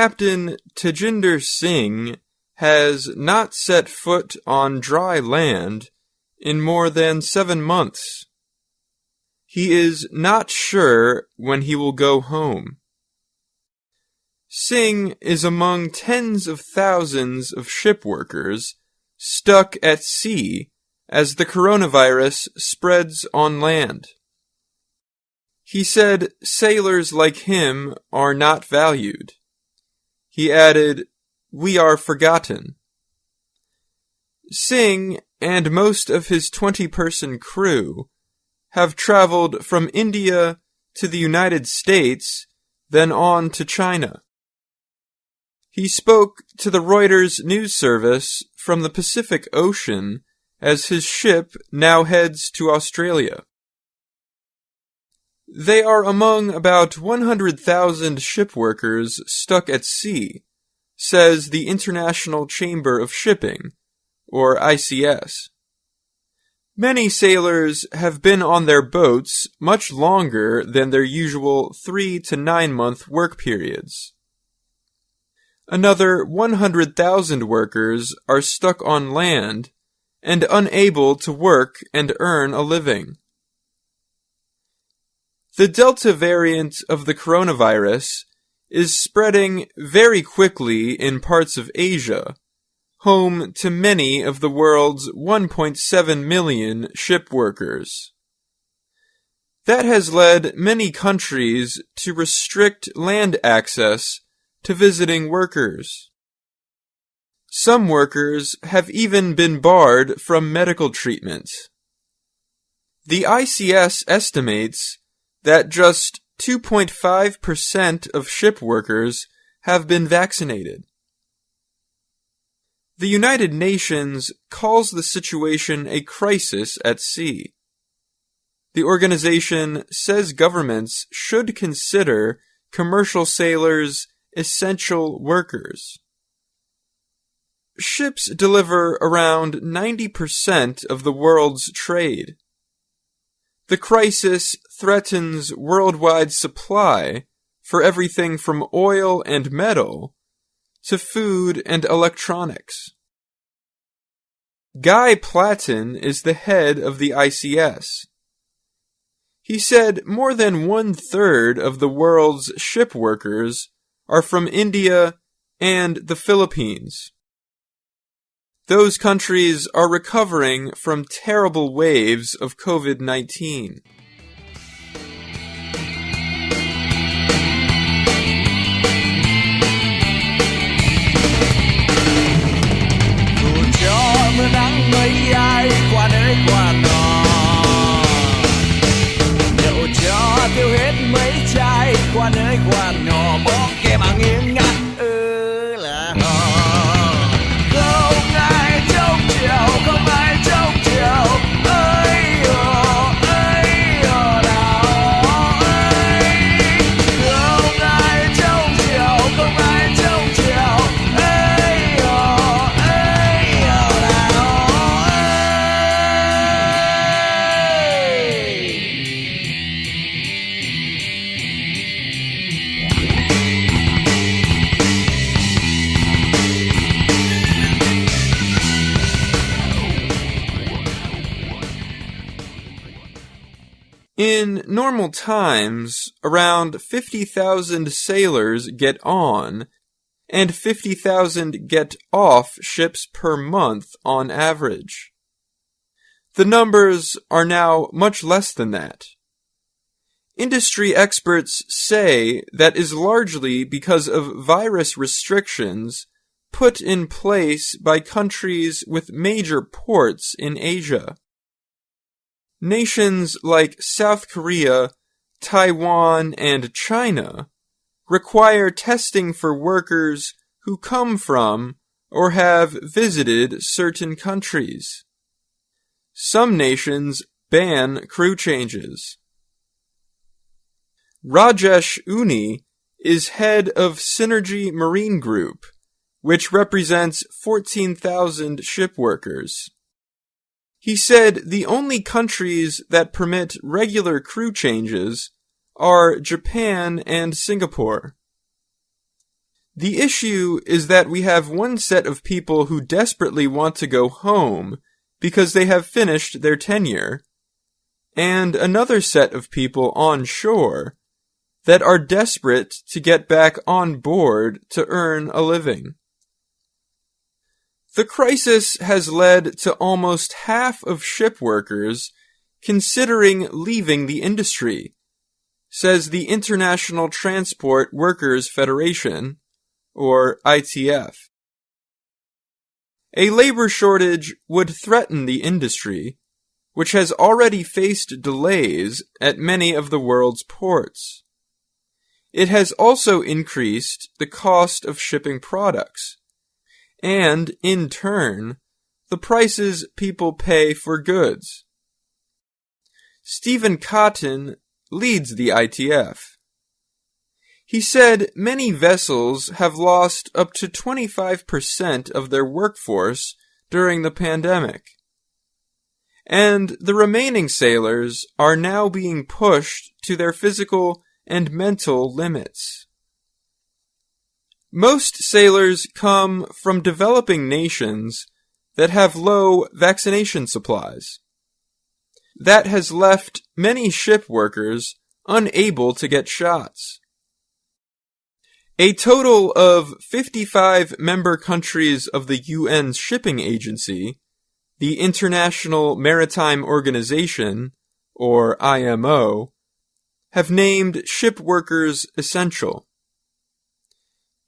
Captain Tejinder Singh has not set foot on dry land in more than 7 months. He is not sure when he will go home. Singh is among tens of thousands of ship workers stuck at sea as the coronavirus spreads on land. He said sailors like him are not valued. He added, "We are forgotten." Singh and most of his 20-person crew have traveled from India to the United States, then on to China. He spoke to the Reuters news service from the Pacific Ocean as his ship now heads to Australia. They are among about 100,000 ship workers stuck at sea, says the International Chamber of Shipping, or ICS. Many sailors have been on their boats much longer than their usual 3 to 9 month work periods. Another 100,000 workers are stuck on land and unable to work and earn a living. The Delta variant of the coronavirus is spreading very quickly in parts of Asia, home to many of the world's 1.7 million ship workers. That has led many countries to restrict land access to visiting workers. Some workers have even been barred from medical treatment. The ICS estimates that just 2.5% of ship workers have been vaccinated. The United Nations calls the situation a crisis at sea. The organization says governments should consider commercial sailors essential workers. Ships deliver around 90% of the world's trade. The crisis threatens worldwide supply for everything from oil and metal to food and electronics. Guy Platten is the head of the ICS. He said more than 1/3 of the world's ship workers are from India and the Philippines. Those countries are recovering from terrible waves of COVID-19. Nắng mấy ai qua nơi qua nọ, nhậu cho tiêu hết mấy chai qua nơi qua nọ, bó kè mà nghiêng ngặt là họ. Không ai trông chiều, không ai trông chiều, ơi ồ nào ơi. Không ai trông chiều, không ai trông chiều, ơi ồ nào. In normal times, around 50,000 sailors get on, and 50,000 get off ships per month on average. The numbers are now much less than that. Industry experts say that is largely because of virus restrictions put in place by countries with major ports in Asia. Nations like South Korea, Taiwan, and China require testing for workers who come from or have visited certain countries. Some nations ban crew changes. Rajesh Uni is head of Synergy Marine Group, which represents 14,000 ship workers. He said the only countries that permit regular crew changes are Japan and Singapore. The issue is that we have one set of people who desperately want to go home because they have finished their tenure, and another set of people on shore that are desperate to get back on board to earn a living. The crisis has led to almost half of ship workers considering leaving the industry, says the International Transport Workers Federation, or ITF. A labor shortage would threaten the industry, which has already faced delays at many of the world's ports. It has also increased the cost of shipping products, and, in turn, the prices people pay for goods. Stephen Cotton leads the ITF. He said many vessels have lost up to 25% of their workforce during the pandemic, and the remaining sailors are now being pushed to their physical and mental limits. Most sailors come from developing nations that have low vaccination supplies. That has left many ship workers unable to get shots. A total of 55 member countries of the UN Shipping Agency, the International Maritime Organization, or IMO, have named ship workers essential.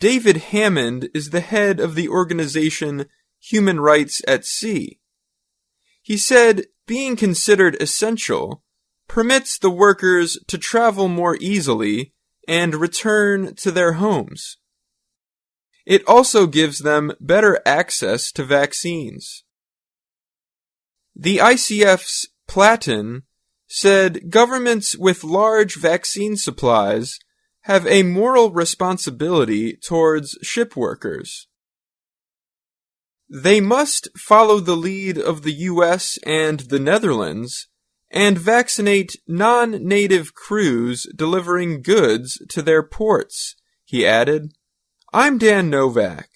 David Hammond is the head of the organization Human Rights at Sea. He said being considered essential permits the workers to travel more easily and return to their homes. It also gives them better access to vaccines. The ICF's Platten said governments with large vaccine supplies have a moral responsibility towards ship workers. They must follow the lead of the US and the Netherlands and vaccinate non-native crews delivering goods to their ports, he added. I'm Dan Novak.